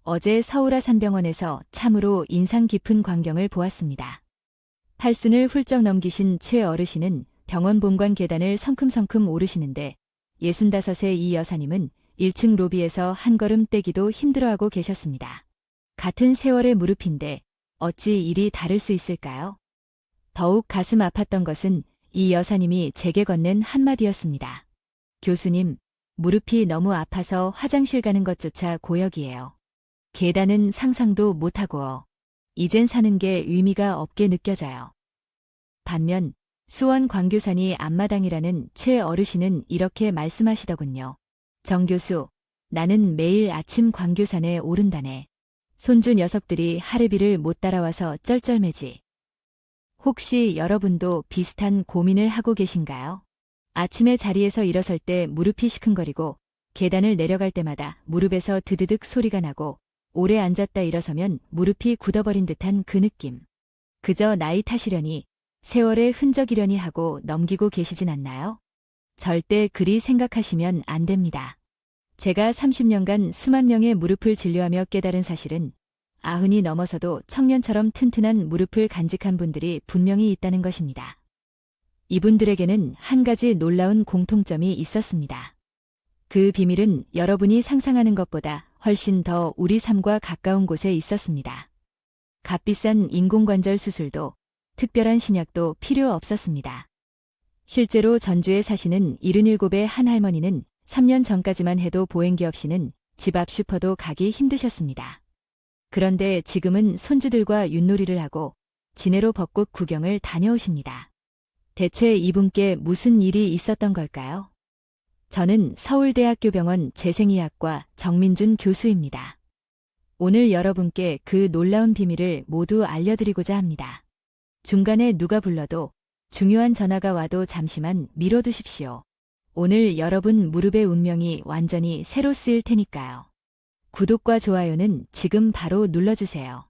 어제 서울 아산병원에서 참으로 인상 깊은 광경을 보았습니다. 팔순을 훌쩍 넘기신 최 어르신은 병원 본관 계단을 성큼성큼 오르시는데 65세 이 여사님은 1층 로비에서 한 걸음 떼기도 힘들어하고 계셨습니다. 같은 세월의 무릎인데 어찌 일이 다를 수 있을까요? 더욱 가슴 아팠던 것은 이 여사님이 제게 건넨 한마디였습니다. 교수님, 무릎이 너무 아파서 화장실 가는 것조차 고역이에요. 계단은 상상도 못하고 이젠 사는 게 의미가 없게 느껴져요. 반면 수원 광교산이 앞마당이라는 최 어르신은 이렇게 말씀하시더군요. 정 교수, 나는 매일 아침 광교산에 오른다네. 손주 녀석들이 하루비를 못 따라와서 쩔쩔매지. 혹시 여러분도 비슷한 고민을 하고 계신가요? 아침에 자리에서 일어설 때 무릎이 시큰거리고 계단을 내려갈 때마다 무릎에서 드드득 소리가 나고 오래 앉았다 일어서면 무릎이 굳어버린 듯한 그 느낌. 그저 나이 탓이려니 세월의 흔적이려니 하고 넘기고 계시진 않나요? 절대 그리 생각하시면 안 됩니다. 제가 30년간 수만 명의 무릎을 진료하며 깨달은 사실은 90이 넘어서도 청년처럼 튼튼한 무릎을 간직한 분들이 분명히 있다는 것입니다. 이분들에게는 한 가지 놀라운 공통점이 있었습니다. 그 비밀은 여러분이 상상하는 것보다 훨씬 더 우리 삶과 가까운 곳에 있었습니다. 값비싼 인공관절 수술도 특별한 신약도 필요 없었습니다. 실제로 전주에 사시는 77의 한 할머니는 3년 전까지만 해도 보행기 없이는 집 앞 슈퍼도 가기 힘드셨습니다. 그런데 지금은 손주들과 윷놀이를 하고 진해로 벚꽃 구경을 다녀오십니다. 대체 이분께 무슨 일이 있었던 걸까요? 저는 서울대학교 병원 재생의학과 정민준 교수입니다. 오늘 여러분께 그 놀라운 비밀을 모두 알려드리고자 합니다. 중간에 누가 불러도 중요한 전화가 와도 잠시만 미뤄두십시오. 오늘 여러분 무릎의 운명이 완전히 새로 쓰일 테니까요. 구독과 좋아요는 지금 바로 눌러주세요.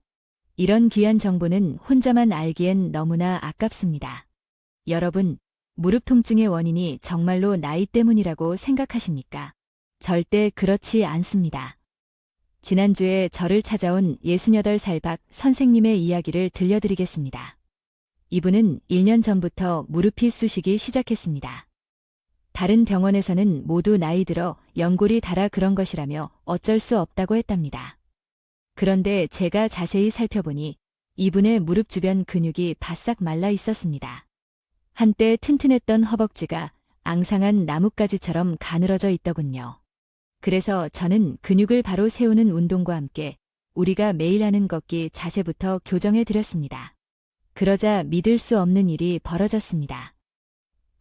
이런 귀한 정보는 혼자만 알기엔 너무나 아깝습니다. 여러분, 무릎 통증의 원인이 정말로 나이 때문이라고 생각하십니까? 절대 그렇지 않습니다. 지난주에 저를 찾아온 68살 박 선생님의 이야기를 들려드리겠습니다. 이분은 1년 전부터 무릎이 쑤시기 시작했습니다. 다른 병원에서는 모두 나이 들어 연골이 닳아 그런 것이라며 어쩔 수 없다고 했답니다. 그런데 제가 자세히 살펴보니 이분의 무릎 주변 근육이 바싹 말라 있었습니다. 한때 튼튼했던 허벅지가 앙상한 나뭇가지처럼 가늘어져 있더군요. 그래서 저는 근육을 바로 세우는 운동과 함께 우리가 매일 하는 걷기 자세부터 교정해 드렸습니다. 그러자 믿을 수 없는 일이 벌어졌습니다.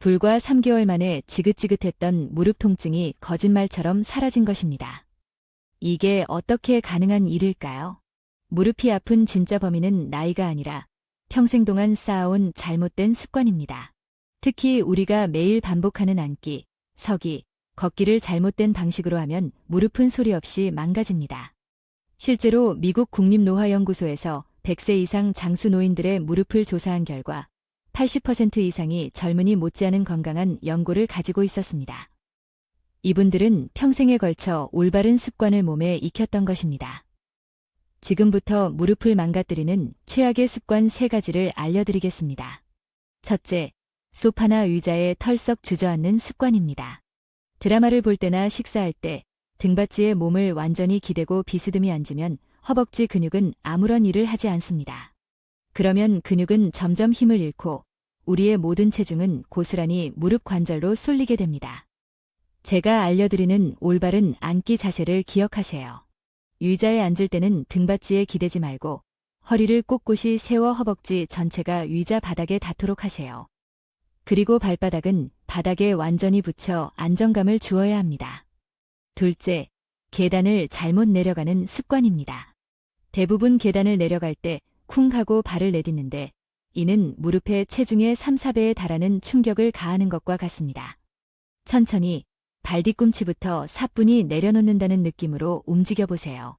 불과 3개월 만에 지긋지긋했던 무릎 통증이 거짓말처럼 사라진 것입니다. 이게 어떻게 가능한 일일까요? 무릎이 아픈 진짜 범인은 나이가 아니라 평생 동안 쌓아온 잘못된 습관입니다. 특히 우리가 매일 반복하는 앉기, 서기, 걷기를 잘못된 방식으로 하면 무릎은 소리 없이 망가집니다. 실제로 미국 국립노화연구소에서 100세 이상 장수 노인들의 무릎을 조사한 결과 80% 이상이 젊은이 못지않은 건강한 연골을 가지고 있었습니다. 이분들은 평생에 걸쳐 올바른 습관을 몸에 익혔던 것입니다. 지금부터 무릎을 망가뜨리는 최악의 습관 3가지를 알려드리겠습니다. 첫째, 소파나 의자에 털썩 주저앉는 습관입니다. 드라마를 볼 때나 식사할 때 등받이에 몸을 완전히 기대고 비스듬히 앉으면 허벅지 근육은 아무런 일을 하지 않습니다. 그러면 근육은 점점 힘을 잃고 우리의 모든 체중은 고스란히 무릎 관절로 쏠리게 됩니다. 제가 알려드리는 올바른 앉기 자세를 기억하세요. 의자에 앉을 때는 등받이에 기대지 말고 허리를 꼿꼿이 세워 허벅지 전체가 의자 바닥에 닿도록 하세요. 그리고 발바닥은 바닥에 완전히 붙여 안정감을 주어야 합니다. 둘째, 계단을 잘못 내려가는 습관입니다. 대부분 계단을 내려갈 때 쿵 하고 발을 내딛는데 이는 무릎에 체중의 3~4배에 달하는 충격을 가하는 것과 같습니다. 천천히 발 뒤꿈치부터 사뿐히 내려놓는다는 느낌으로 움직여보세요.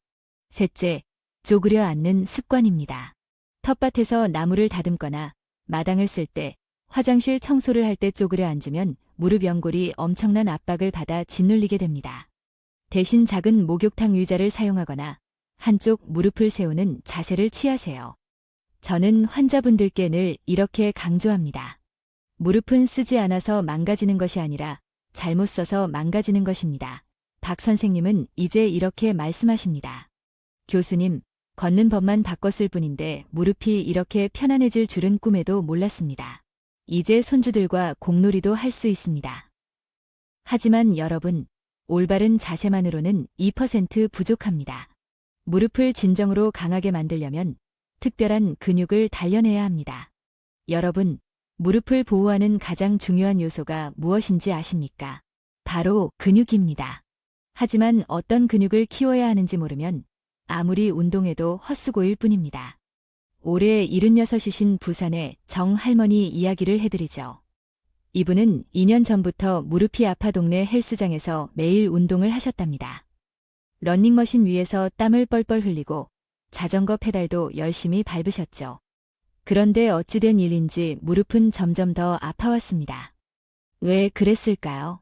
셋째, 쪼그려 앉는 습관입니다. 텃밭에서 나무를 다듬거나 마당을 쓸 때, 화장실 청소를 할 때 쪼그려 앉으면 무릎 연골이 엄청난 압박을 받아 짓눌리게 됩니다. 대신 작은 목욕탕 의자를 사용하거나 한쪽 무릎을 세우는 자세를 취하세요. 저는 환자분들께 늘 이렇게 강조합니다. 무릎은 쓰지 않아서 망가지는 것이 아니라 잘못 써서 망가지는 것입니다. 박 선생님은 이제 이렇게 말씀하십니다. 교수님, 걷는 법만 바꿨을 뿐인데 무릎이 이렇게 편안해질 줄은 꿈에도 몰랐습니다. 이제 손주들과 공놀이도 할 수 있습니다. 하지만 여러분, 올바른 자세만으로는 2% 부족합니다. 무릎을 진정으로 강하게 만들려면 특별한 근육을 단련해야 합니다. 여러분, 무릎을 보호하는 가장 중요한 요소가 무엇인지 아십니까? 바로 근육입니다. 하지만 어떤 근육을 키워야 하는지 모르면 아무리 운동해도 헛수고일 뿐입니다. 올해 76이신 부산의 정 할머니 이야기를 해드리죠. 이분은 2년 전부터 무릎이 아파 동네 헬스장에서 매일 운동을 하셨답니다. 러닝머신 위에서 땀을 뻘뻘 흘리고 자전거 페달도 열심히 밟으셨죠. 그런데 어찌된 일인지 무릎은 점점 더 아파왔습니다. 왜 그랬을까요?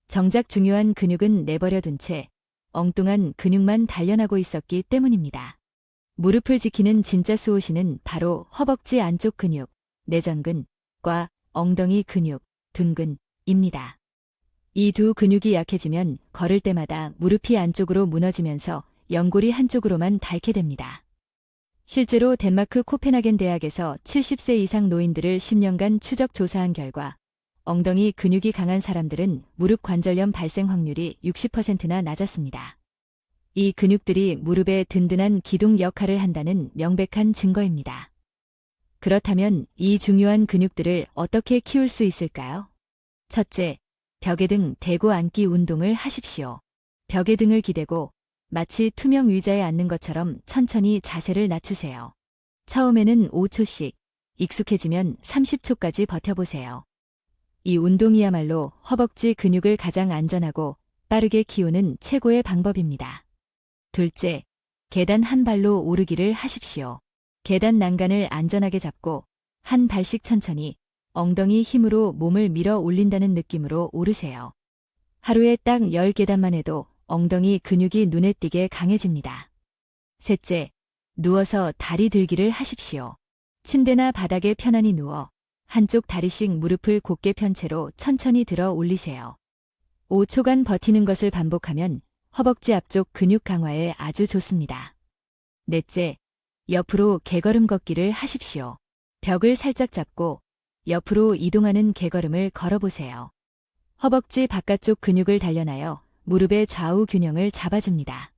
정작 중요한 근육은 내버려둔 채 엉뚱한 근육만 단련하고 있었기 때문입니다. 무릎을 지키는 진짜 수호신은 바로 허벅지 안쪽 근육, 내전근과 엉덩이 근육, 둔근입니다. 이 두 근육이 약해지면 걸을 때마다 무릎이 안쪽으로 무너지면서 연골이 한쪽으로만 닳게 됩니다. 실제로 덴마크 코펜하겐 대학에서 70세 이상 노인들을 10년간 추적 조사한 결과 엉덩이 근육이 강한 사람들은 무릎 관절염 발생 확률이 60%나 낮았습니다. 이 근육들이 무릎의 든든한 기둥 역할을 한다는 명백한 증거입니다. 그렇다면 이 중요한 근육들을 어떻게 키울 수 있을까요? 첫째, 벽에 등 대고 앉기 운동을 하십시오. 벽에 등을 기대고 마치 투명 의자에 앉는 것처럼 천천히 자세를 낮추세요. 처음에는 5초씩, 익숙해지면 30초까지 버텨보세요. 이 운동이야말로 허벅지 근육을 가장 안전하고 빠르게 키우는 최고의 방법입니다. 둘째, 계단 한 발로 오르기를 하십시오. 계단 난간을 안전하게 잡고 한 발씩 천천히 엉덩이 힘으로 몸을 밀어 올린다는 느낌으로 오르세요. 하루에 딱 10계단만 해도 엉덩이 근육이 눈에 띄게 강해집니다. 셋째, 누워서 다리 들기를 하십시오. 침대나 바닥에 편안히 누워 한쪽 다리씩 무릎을 곧게 편 채로 천천히 들어 올리세요. 5초간 버티는 것을 반복하면 허벅지 앞쪽 근육 강화에 아주 좋습니다. 넷째, 옆으로 개걸음 걷기를 하십시오. 벽을 살짝 잡고 옆으로 이동하는 개걸음을 걸어보세요. 허벅지 바깥쪽 근육을 단련하여 무릎의 좌우 균형을 잡아줍니다.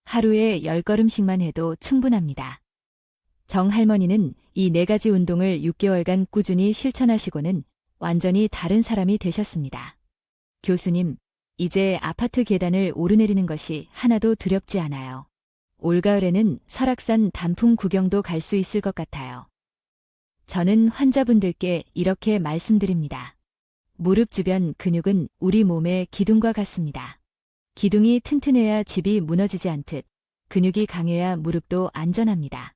하루에 10걸음씩만 해도 충분합니다. 정 할머니는 이 4가지 운동을 6개월간 꾸준히 실천하시고는 완전히 다른 사람이 되셨습니다. 교수님, 이제 아파트 계단을 오르내리는 것이 하나도 두렵지 않아요. 올가을에는 설악산 단풍 구경도 갈 수 있을 것 같아요. 저는 환자분들께 이렇게 말씀드립니다. 무릎 주변 근육은 우리 몸의 기둥과 같습니다. 기둥이 튼튼해야 집이 무너지지 않듯 근육이 강해야 무릎도 안전합니다.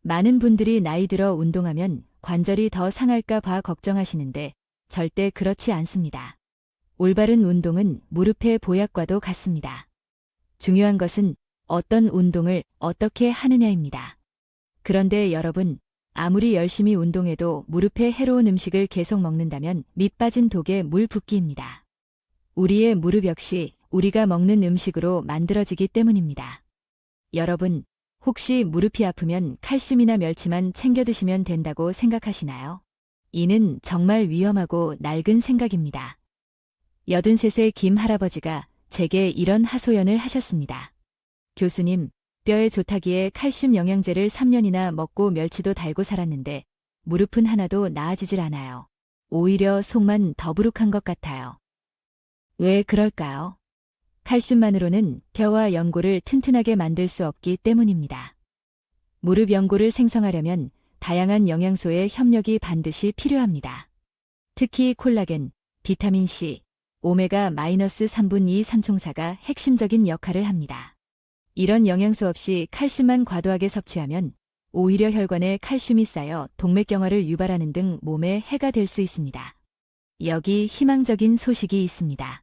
많은 분들이 나이 들어 운동하면 관절이 더 상할까 봐 걱정하시는데 절대 그렇지 않습니다. 올바른 운동은 무릎의 보약과도 같습니다. 중요한 것은 어떤 운동을 어떻게 하느냐입니다. 그런데 여러분, 아무리 열심히 운동해도 무릎에 해로운 음식을 계속 먹는다면 밑 빠진 독에 물 붓기입니다. 우리의 무릎 역시 우리가 먹는 음식으로 만들어지기 때문입니다. 여러분, 혹시 무릎이 아프면 칼슘이나 멸치만 챙겨 드시면 된다고 생각하시나요? 이는 정말 위험하고 낡은 생각입니다. 83세 김 할아버지가 제게 이런 하소연을 하셨습니다. 교수님, 뼈에 좋다기에 칼슘 영양제를 3년이나 먹고 멸치도 달고 살았는데 무릎은 하나도 나아지질 않아요. 오히려 속만 더부룩한 것 같아요. 왜 그럴까요? 칼슘만으로는 뼈와 연골을 튼튼하게 만들 수 없기 때문입니다. 무릎 연골을 생성하려면 다양한 영양소의 협력이 반드시 필요합니다. 특히 콜라겐, 비타민C, 오메가-3분의2 삼총사가 핵심적인 역할을 합니다. 이런 영양소 없이 칼슘만 과도하게 섭취하면 오히려 혈관에 칼슘이 쌓여 동맥경화를 유발하는 등 몸에 해가 될 수 있습니다. 여기 희망적인 소식이 있습니다.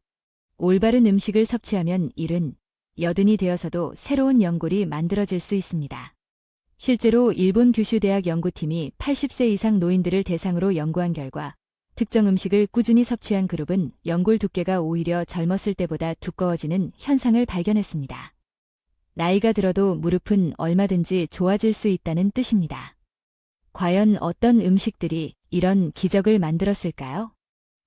올바른 음식을 섭취하면 70, 여든이 되어서도 새로운 연골이 만들어질 수 있습니다. 실제로 일본 규슈 대학 연구팀이 80세 이상 노인들을 대상으로 연구한 결과 특정 음식을 꾸준히 섭취한 그룹은 연골 두께가 오히려 젊었을 때보다 두꺼워지는 현상을 발견했습니다. 나이가 들어도 무릎은 얼마든지 좋아질 수 있다는 뜻입니다. 과연 어떤 음식들이 이런 기적을 만들었을까요?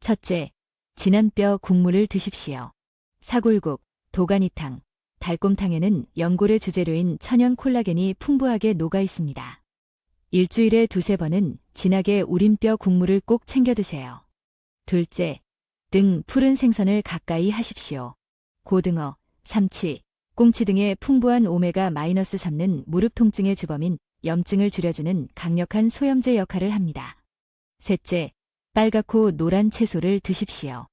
첫째, 진한 뼈 국물을 드십시오. 사골국, 도가니탕, 달곰탕에는 연골의 주재료인 천연 콜라겐이 풍부하게 녹아 있습니다. 일주일에 2~3번은 진하게 우린 뼈 국물을 꼭 챙겨 드세요. 둘째, 등 푸른 생선을 가까이 하십시오. 고등어, 삼치, 꽁치 등의 풍부한 오메가-3는 무릎 통증의 주범인 염증을 줄여주는 강력한 소염제 역할을 합니다. 셋째, 빨갛고 노란 채소를 드십시오.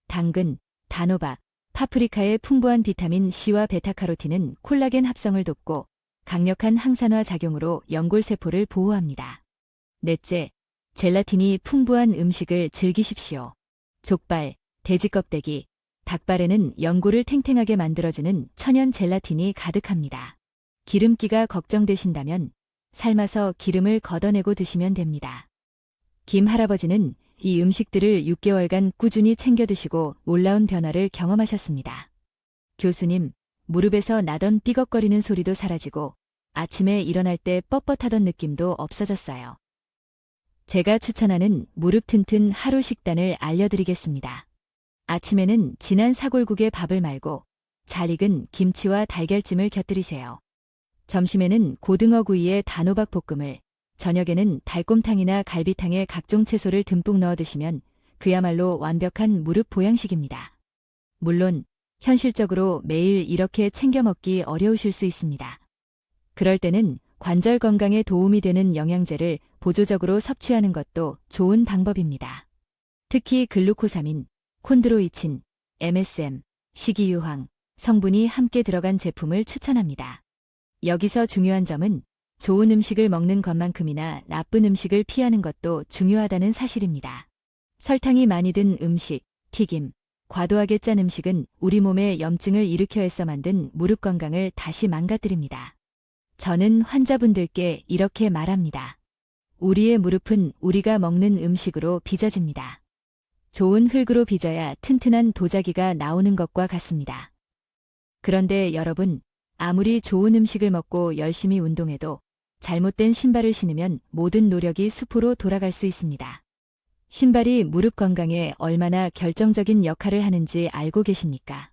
당근, 단호박, 파프리카의 풍부한 비타민 C와 베타카로틴은 콜라겐 합성을 돕고 강력한 항산화 작용으로 연골세포를 보호합니다. 넷째, 젤라틴이 풍부한 음식을 즐기십시오. 족발, 돼지 껍데기, 닭발에는 연골을 탱탱하게 만들어주는 천연 젤라틴이 가득합니다. 기름기가 걱정되신다면 삶아서 기름을 걷어내고 드시면 됩니다. 김 할아버지는 이 음식들을 6개월간 꾸준히 챙겨 드시고 놀라운 변화를 경험하셨습니다. 교수님, 무릎에서 나던 삐걱거리는 소리도 사라지고 아침에 일어날 때 뻣뻣하던 느낌도 없어졌어요. 제가 추천하는 무릎 튼튼 하루 식단을 알려드리겠습니다. 아침에는 진한 사골국에 밥을 말고 잘 익은 김치와 달걀찜을 곁들이세요. 점심에는 고등어구이에 단호박 볶음을, 저녁에는 달곰탕이나 갈비탕에 각종 채소를 듬뿍 넣어 드시면 그야말로 완벽한 무릎 보양식입니다. 물론 현실적으로 매일 이렇게 챙겨 먹기 어려우실 수 있습니다. 그럴 때는 관절 건강에 도움이 되는 영양제를 보조적으로 섭취하는 것도 좋은 방법입니다. 특히 글루코사민, 콘드로이친, MSM, 식이유황, 성분이 함께 들어간 제품을 추천합니다. 여기서 중요한 점은 좋은 음식을 먹는 것만큼이나 나쁜 음식을 피하는 것도 중요하다는 사실입니다. 설탕이 많이 든 음식, 튀김, 과도하게 짠 음식은 우리 몸에 염증을 일으켜 애써 만든 무릎 건강을 다시 망가뜨립니다. 저는 환자분들께 이렇게 말합니다. 우리의 무릎은 우리가 먹는 음식으로 빚어집니다. 좋은 흙으로 빚어야 튼튼한 도자기가 나오는 것과 같습니다. 그런데 여러분, 아무리 좋은 음식을 먹고 열심히 운동해도 잘못된 신발을 신으면 모든 노력이 수포로 돌아갈 수 있습니다. 신발이 무릎 건강에 얼마나 결정적인 역할을 하는지 알고 계십니까?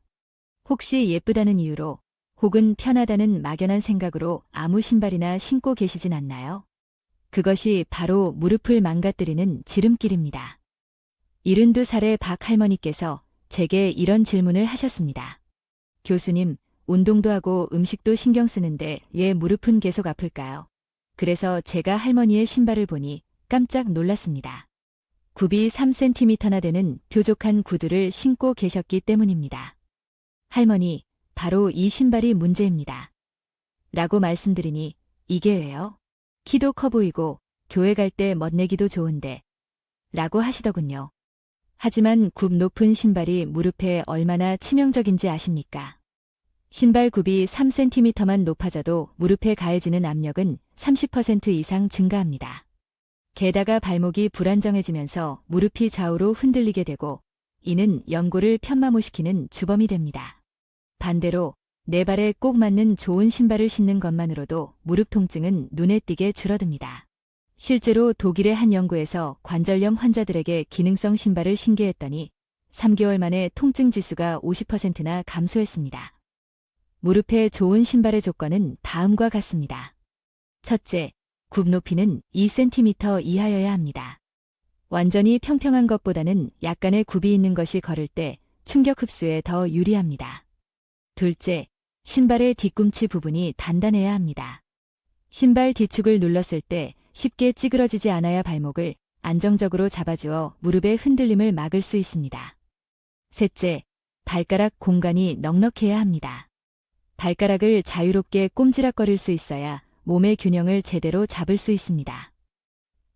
혹시 예쁘다는 이유로 혹은 편하다는 막연한 생각으로 아무 신발이나 신고 계시진 않나요? 그것이 바로 무릎을 망가뜨리는 지름길입니다. 72살의 박 할머니께서 제게 이런 질문을 하셨습니다. 교수님, 운동도 하고 음식도 신경 쓰는데 왜 무릎은 계속 아플까요? 그래서 제가 할머니의 신발을 보니 깜짝 놀랐습니다. 굽이 3cm나 되는 뾰족한 구두를 신고 계셨기 때문입니다. 할머니, 바로 이 신발이 문제입니다. 라고 말씀드리니 이게 왜요? 키도 커 보이고 교회 갈 때 멋내기도 좋은데 라고 하시더군요. 하지만 굽 높은 신발이 무릎에 얼마나 치명적인지 아십니까? 신발 굽이 3cm만 높아져도 무릎에 가해지는 압력은 30% 이상 증가합니다. 게다가 발목이 불안정해지면서 무릎이 좌우로 흔들리게 되고 이는 연골을 편마모시키는 주범이 됩니다. 반대로 내 발에 꼭 맞는 좋은 신발을 신는 것만으로도 무릎 통증은 눈에 띄게 줄어듭니다. 실제로 독일의 한 연구에서 관절염 환자들에게 기능성 신발을 신게 했더니 3개월 만에 통증 지수가 50%나 감소했습니다. 무릎에 좋은 신발의 조건은 다음과 같습니다. 첫째, 굽 높이는 2cm 이하여야 합니다. 완전히 평평한 것보다는 약간의 굽이 있는 것이 걸을 때 충격 흡수에 더 유리합니다. 둘째, 신발의 뒤꿈치 부분이 단단해야 합니다. 신발 뒤축을 눌렀을 때 쉽게 찌그러지지 않아야 발목을 안정적으로 잡아주어 무릎의 흔들림을 막을 수 있습니다. 셋째, 발가락 공간이 넉넉해야 합니다. 발가락을 자유롭게 꼼지락거릴 수 있어야 몸의 균형을 제대로 잡을 수 있습니다.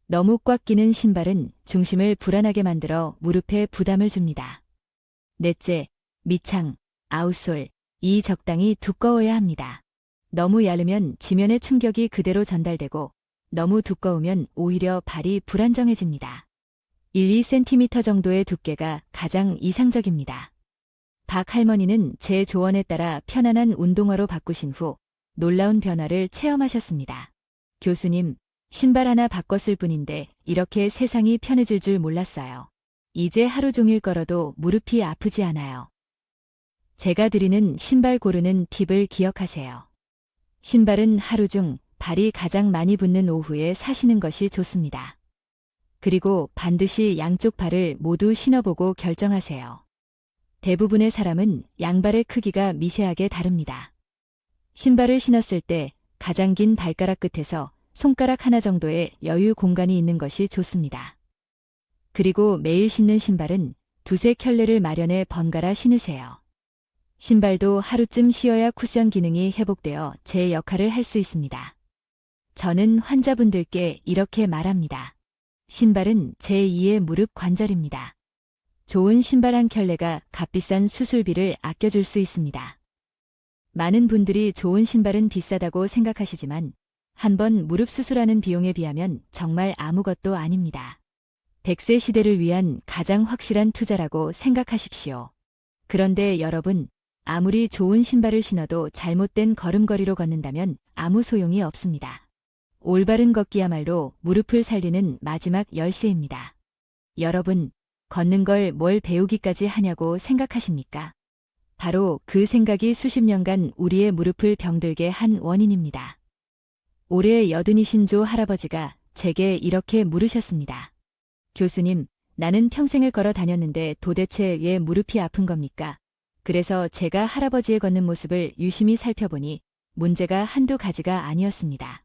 너무 꽉 끼는 신발은 중심을 불안하게 만들어 무릎에 부담을 줍니다. 넷째, 밑창, 아웃솔, 이 적당히 두꺼워야 합니다. 너무 얇으면 지면의 충격이 그대로 전달되고 너무 두꺼우면 오히려 발이 불안정해집니다. 1~2cm 정도의 두께가 가장 이상적입니다. 박 할머니는 제 조언에 따라 편안한 운동화로 바꾸신 후 놀라운 변화를 체험하셨습니다. 교수님, 신발 하나 바꿨을 뿐인데 이렇게 세상이 편해질 줄 몰랐어요. 이제 하루 종일 걸어도 무릎이 아프지 않아요. 제가 드리는 신발 고르는 팁을 기억하세요. 신발은 하루 중 발이 가장 많이 붓는 오후에 사시는 것이 좋습니다. 그리고 반드시 양쪽 발을 모두 신어보고 결정하세요. 대부분의 사람은 양발의 크기가 미세하게 다릅니다. 신발을 신었을 때 가장 긴 발가락 끝에서 손가락 하나 정도의 여유 공간이 있는 것이 좋습니다. 그리고 매일 신는 신발은 두세 켤레를 마련해 번갈아 신으세요. 신발도 하루쯤 쉬어야 쿠션 기능이 회복되어 제 역할을 할 수 있습니다. 저는 환자분들께 이렇게 말합니다. 신발은 제2의 무릎 관절입니다. 좋은 신발 한 켤레가 값비싼 수술비를 아껴줄 수 있습니다. 많은 분들이 좋은 신발은 비싸다고 생각하시지만 한번 무릎 수술하는 비용에 비하면 정말 아무것도 아닙니다. 100세 시대를 위한 가장 확실한 투자라고 생각하십시오. 그런데 여러분, 아무리 좋은 신발을 신어도 잘못된 걸음걸이로 걷는다면 아무 소용이 없습니다. 올바른 걷기야말로 무릎을 살리는 마지막 열쇠입니다. 여러분, 걷는 걸 뭘 배우기까지 하냐고 생각하십니까? 바로 그 생각이 수십 년간 우리의 무릎을 병들게 한 원인입니다. 올해 80이신 조 할아버지가 제게 이렇게 물으셨습니다. 교수님, 나는 평생을 걸어 다녔는데 도대체 왜 무릎이 아픈 겁니까? 그래서 제가 할아버지의 걷는 모습을 유심히 살펴보니 문제가 한두 가지가 아니었습니다.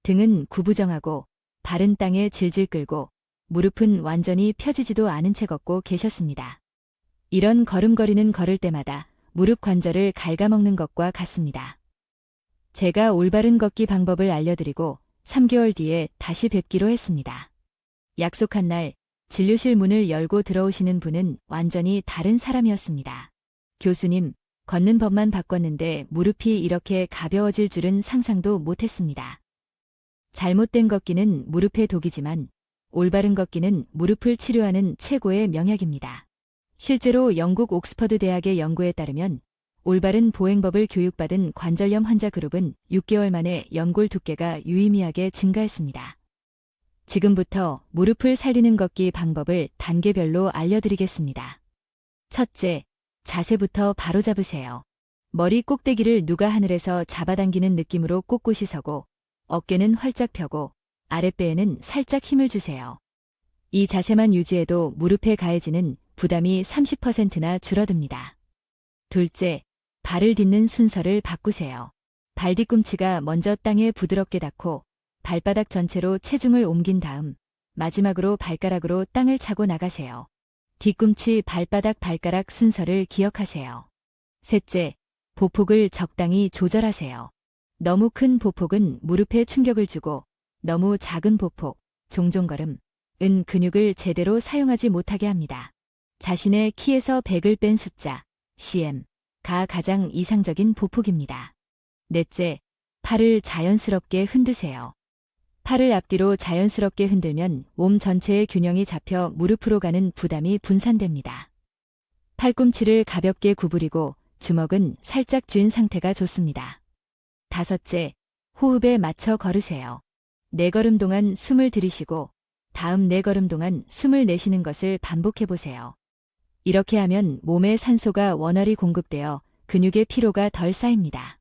등은 구부정하고 발은 땅에 질질 끌고 무릎은 완전히 펴지지도 않은 채 걷고 계셨습니다. 이런 걸음걸이는 걸을 때마다 무릎 관절을 갉아먹는 것과 같습니다. 제가 올바른 걷기 방법을 알려드리고 3개월 뒤에 다시 뵙기로 했습니다. 약속한 날 진료실 문을 열고 들어오시는 분은 완전히 다른 사람이었습니다. 교수님, 걷는 법만 바꿨는데 무릎이 이렇게 가벼워질 줄은 상상도 못했습니다. 잘못된 걷기는 무릎의 독이지만 올바른 걷기는 무릎을 치료하는 최고의 명약입니다. 실제로 영국 옥스퍼드 대학의 연구에 따르면 올바른 보행법을 교육받은 관절염 환자 그룹은 6개월 만에 연골 두께가 유의미하게 증가했습니다. 지금부터 무릎을 살리는 걷기 방법을 단계별로 알려드리겠습니다. 첫째, 자세부터 바로 잡으세요. 머리 꼭대기를 누가 하늘에서 잡아당기는 느낌으로 꼿꼿이 서고 어깨는 활짝 펴고 아랫배에는 살짝 힘을 주세요. 이 자세만 유지해도 무릎에 가해지는 부담이 30%나 줄어듭니다. 둘째, 발을 딛는 순서를 바꾸세요. 발 뒤꿈치가 먼저 땅에 부드럽게 닿고 발바닥 전체로 체중을 옮긴 다음 마지막으로 발가락으로 땅을 차고 나가세요. 뒤꿈치, 발바닥, 발가락 순서를 기억하세요. 셋째, 보폭을 적당히 조절하세요. 너무 큰 보폭은 무릎에 충격을 주고 너무 작은 보폭, 종종걸음, 은 근육을 제대로 사용하지 못하게 합니다. 자신의 키에서 100을 뺀 숫자, cm가 가장 이상적인 보폭입니다. 넷째, 팔을 자연스럽게 흔드세요. 팔을 앞뒤로 자연스럽게 흔들면 몸 전체의 균형이 잡혀 무릎으로 가는 부담이 분산됩니다. 팔꿈치를 가볍게 구부리고 주먹은 살짝 쥔 상태가 좋습니다. 다섯째, 호흡에 맞춰 걸으세요. 4걸음 동안 숨을 들이쉬고 다음 4걸음 동안 숨을 내쉬는 것을 반복해보세요. 이렇게 하면 몸에 산소가 원활히 공급되어 근육의 피로가 덜 쌓입니다.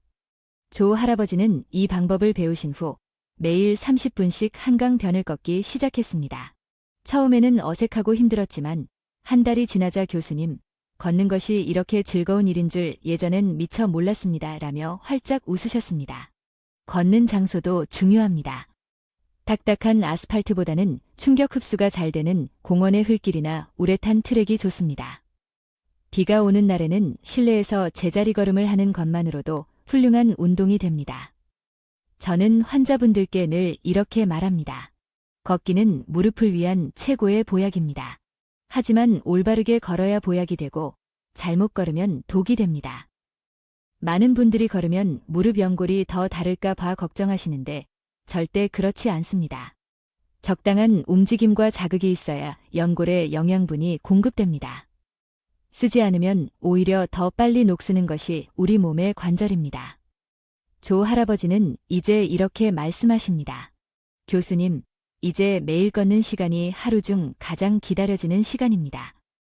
조 할아버지는 이 방법을 배우신 후 매일 30분씩 한강변을 걷기 시작했습니다. 처음에는 어색하고 힘들었지만 한 달이 지나자 교수님, 걷는 것이 이렇게 즐거운 일인 줄 예전엔 미처 몰랐습니다. 라며 활짝 웃으셨습니다. 걷는 장소도 중요합니다. 딱딱한 아스팔트보다는 충격 흡수가 잘 되는 공원의 흙길이나 우레탄 트랙이 좋습니다. 비가 오는 날에는 실내에서 제자리 걸음을 하는 것만으로도 훌륭한 운동이 됩니다. 저는 환자분들께 늘 이렇게 말합니다. 걷기는 무릎을 위한 최고의 보약입니다. 하지만 올바르게 걸어야 보약이 되고 잘못 걸으면 독이 됩니다. 많은 분들이 걸으면 무릎 연골이 더 다를까 봐 걱정하시는데 절대 그렇지 않습니다. 적당한 움직임과 자극이 있어야 연골에 영양분이 공급됩니다. 쓰지 않으면 오히려 더 빨리 녹쓰는 것이 우리 몸의 관절입니다. 조 할아버지는 이제 이렇게 말씀하십니다. 교수님, 이제 매일 걷는 시간이 하루 중 가장 기다려지는 시간입니다.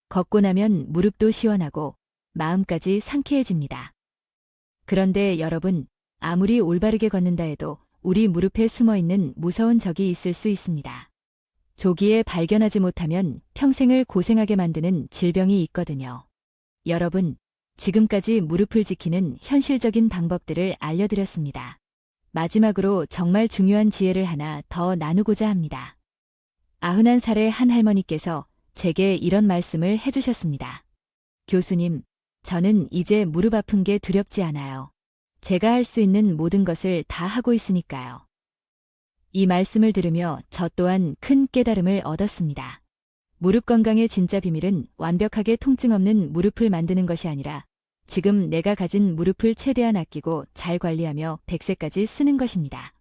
걷고 나면 무릎도 시원하고 마음까지 상쾌해집니다. 그런데 여러분, 아무리 올바르게 걷는다 해도 우리 무릎에 숨어있는 무서운 적이 있을 수 있습니다. 조기에 발견하지 못하면 평생을 고생하게 만드는 질병이 있거든요. 여러분, 지금까지 무릎을 지키는 현실적인 방법들을 알려드렸습니다. 마지막으로 정말 중요한 지혜를 하나 더 나누고자 합니다. 91살의 한 할머니께서 제게 이런 말씀을 해주셨습니다. 교수님, 저는 이제 무릎 아픈 게 두렵지 않아요. 제가 할 수 있는 모든 것을 다 하고 있으니까요. 이 말씀을 들으며 저 또한 큰 깨달음을 얻었습니다. 무릎 건강의 진짜 비밀은 완벽하게 통증 없는 무릎을 만드는 것이 아니라 지금 내가 가진 무릎을 최대한 아끼고 잘 관리하며 100세까지 쓰는 것입니다.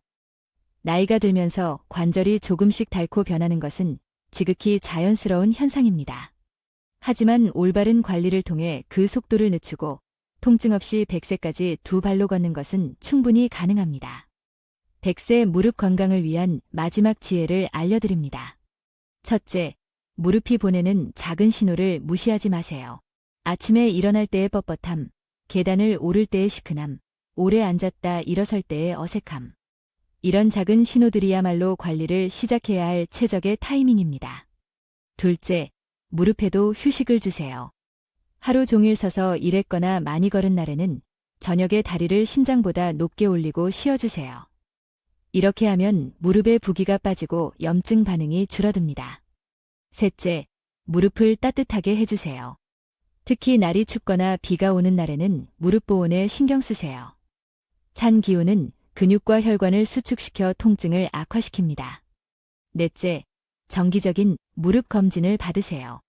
나이가 들면서 관절이 조금씩 닳고 변하는 것은 지극히 자연스러운 현상입니다. 하지만 올바른 관리를 통해 그 속도를 늦추고 통증 없이 100세까지 두 발로 걷는 것은 충분히 가능합니다. 100세 무릎 건강을 위한 마지막 지혜를 알려드립니다. 첫째, 무릎이 보내는 작은 신호를 무시하지 마세요. 아침에 일어날 때의 뻣뻣함, 계단을 오를 때의 시큰함, 오래 앉았다 일어설 때의 어색함. 이런 작은 신호들이야말로 관리를 시작해야 할 최적의 타이밍입니다. 둘째, 무릎에도 휴식을 주세요. 하루 종일 서서 일했거나 많이 걸은 날에는 저녁에 다리를 심장보다 높게 올리고 쉬어주세요. 이렇게 하면 무릎의 부기가 빠지고 염증 반응이 줄어듭니다. 셋째, 무릎을 따뜻하게 해주세요. 특히 날이 춥거나 비가 오는 날에는 무릎 보온에 신경 쓰세요. 찬 기운은 근육과 혈관을 수축시켜 통증을 악화시킵니다. 넷째, 정기적인 무릎 검진을 받으세요.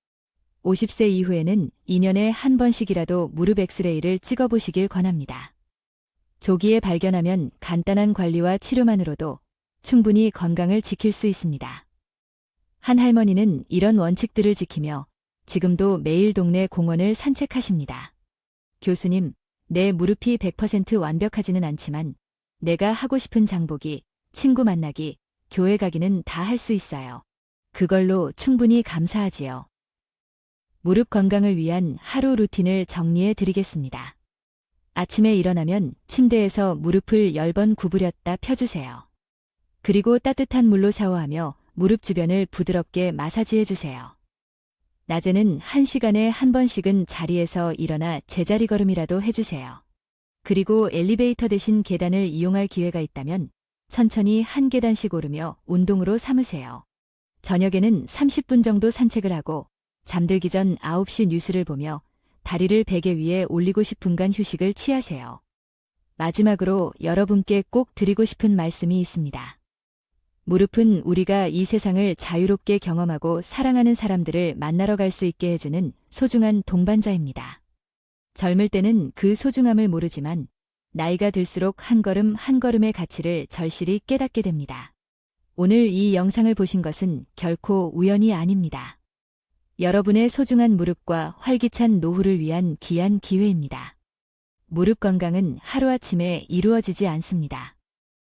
50세 이후에는 2년에 한 번씩이라도 무릎 엑스레이를 찍어보시길 권합니다. 조기에 발견하면 간단한 관리와 치료만으로도 충분히 건강을 지킬 수 있습니다. 한 할머니는 이런 원칙들을 지키며 지금도 매일 동네 공원을 산책하십니다. 교수님, 내 무릎이 100% 완벽하지는 않지만 내가 하고 싶은 장보기, 친구 만나기, 교회 가기는 다 할 수 있어요. 그걸로 충분히 감사하지요. 무릎 건강을 위한 하루 루틴을 정리해 드리겠습니다. 아침에 일어나면 침대에서 무릎을 10번 구부렸다 펴주세요. 그리고 따뜻한 물로 샤워하며 무릎 주변을 부드럽게 마사지해 주세요. 낮에는 1시간에 한 번씩은 자리에서 일어나 제자리 걸음이라도 해주세요. 그리고 엘리베이터 대신 계단을 이용할 기회가 있다면 천천히 한 계단씩 오르며 운동으로 삼으세요. 저녁에는 30분 정도 산책을 하고 잠들기 전 9시 뉴스를 보며 다리를 베개 위에 올리고 10분간 휴식을 취하세요. 마지막으로 여러분께 꼭 드리고 싶은 말씀이 있습니다. 무릎은 우리가 이 세상을 자유롭게 경험하고 사랑하는 사람들을 만나러 갈 수 있게 해주는 소중한 동반자입니다. 젊을 때는 그 소중함을 모르지만 나이가 들수록 한 걸음 한 걸음의 가치를 절실히 깨닫게 됩니다. 오늘 이 영상을 보신 것은 결코 우연이 아닙니다. 여러분의 소중한 무릎과 활기찬 노후를 위한 귀한 기회입니다. 무릎 건강은 하루아침에 이루어지지 않습니다.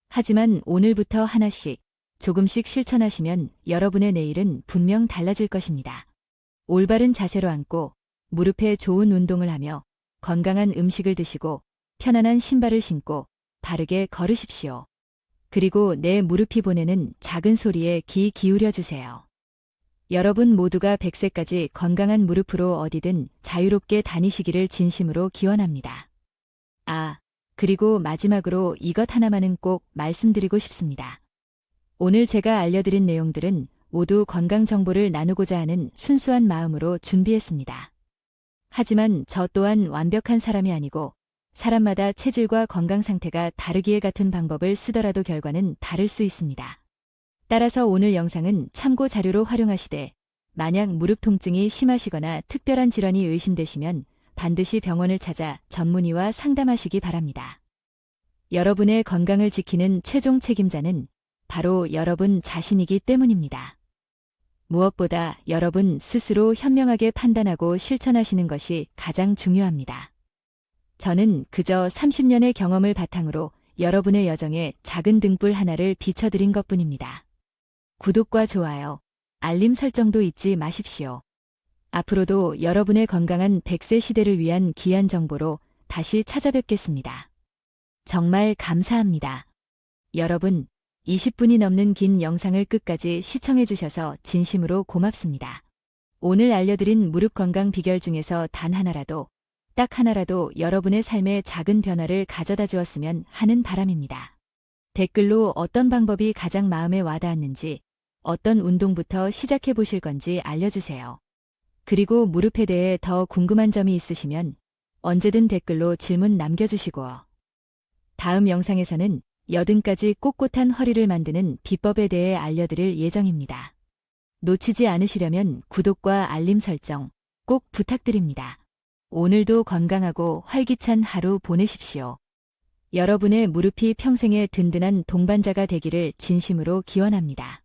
하지만 오늘부터 하나씩 조금씩 실천하시면 여러분의 내일은 분명 달라질 것입니다. 올바른 자세로 앉고 무릎에 좋은 운동을 하며 건강한 음식을 드시고 편안한 신발을 신고 바르게 걸으십시오. 그리고 내 무릎이 보내는 작은 소리에 귀 기울여 주세요. 여러분 모두가 100세까지 건강한 무릎으로 어디든 자유롭게 다니시기를 진심으로 기원합니다. 그리고 마지막으로 이것 하나만은 꼭 말씀드리고 싶습니다. 오늘 제가 알려드린 내용들은 모두 건강 정보를 나누고자 하는 순수한 마음으로 준비했습니다. 하지만 저 또한 완벽한 사람이 아니고 사람마다 체질과 건강 상태가 다르기에 같은 방법을 쓰더라도 결과는 다를 수 있습니다. 따라서 오늘 영상은 참고 자료로 활용하시되 만약 무릎 통증이 심하시거나 특별한 질환이 의심되시면 반드시 병원을 찾아 전문의와 상담하시기 바랍니다. 여러분의 건강을 지키는 최종 책임자는 바로 여러분 자신이기 때문입니다. 무엇보다 여러분 스스로 현명하게 판단하고 실천하시는 것이 가장 중요합니다. 저는 그저 30년의 경험을 바탕으로 여러분의 여정에 작은 등불 하나를 비춰드린 것뿐입니다. 구독과 좋아요, 알림 설정도 잊지 마십시오. 앞으로도 여러분의 건강한 100세 시대를 위한 귀한 정보로 다시 찾아뵙겠습니다. 정말 감사합니다. 여러분, 20분이 넘는 긴 영상을 끝까지 시청해주셔서 진심으로 고맙습니다. 오늘 알려드린 무릎 건강 비결 중에서 단 하나라도, 딱 하나라도 여러분의 삶에 작은 변화를 가져다 주었으면 하는 바람입니다. 댓글로 어떤 방법이 가장 마음에 와닿았는지, 어떤 운동부터 시작해 보실 건지 알려주세요. 그리고 무릎에 대해 더 궁금한 점이 있으시면 언제든 댓글로 질문 남겨주시고, 다음 영상에서는 여든까지 꼿꼿한 허리를 만드는 비법에 대해 알려드릴 예정입니다. 놓치지 않으시려면 구독과 알림 설정 꼭 부탁드립니다. 오늘도 건강하고 활기찬 하루 보내십시오. 여러분의 무릎이 평생의 든든한 동반자가 되기를 진심으로 기원합니다.